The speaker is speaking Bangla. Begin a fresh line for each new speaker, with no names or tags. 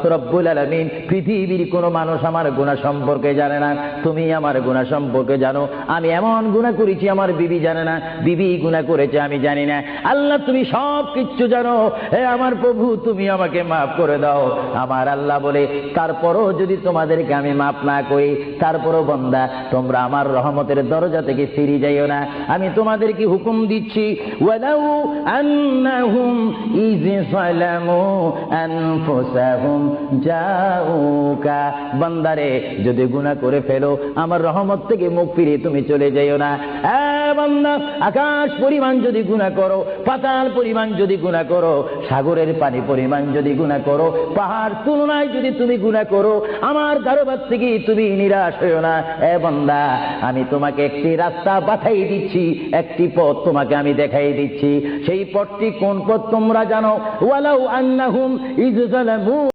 রব্বুল আলামিন পৃথিবীর কোনো মানুষ আমার গুনাহ সম্পর্কে জানে না, তুমি আমার গুনাহ সম্পর্কে জানো। আমি এমন গুনাহ করেছি আমার বিবি জানে না, বিবি গুনাহ করেছে আমি জানি না। আল্লাহ তুমি সব কিচ্ছু জানো, হে আমার প্রভু তুমি আমাকে মাফ করে দাও। আমার আল্লাহ বলে তারপরও যদি তোমাদেরকে আমি মাফ না করি, তারপরও বান্দা তোমরা আমার রহমতের দরজা থেকে ফিরে যাইও না। আমি তোমাদেরকে হুকুম দিচ্ছি, ওয়ালাউ আন্নাহুম ইয যালামু আনফুসাহুম জাউকা, বান্দারে যদি গুনাহ করে ফেলো আমার রহমত থেকে মুখ ফিরিয়ে তুমি চলে যাইও না। বান্দা আকাশ পরিমাণ যদি গুনাহ করো, পাতাল পরিমাণ যদি গুনাহ করো, সাগরের পানি পরিমাণ যদি গুনাহ করো, পাহাড় তুলনায় যদি তুমি গুনাহ করো, আমার দরবার থেকে তুমি নিরাশ হইও না। বান্দা আমি তোমাকে একটি রাস্তা পাঠাই দিচ্ছি, একটি পথ তোমাকে আমি দেখাই দিচ্ছি। সেই পথটি কোন পথ তোমরা জানো? ওয়ালাউ আন্নাহুম ইয যালামু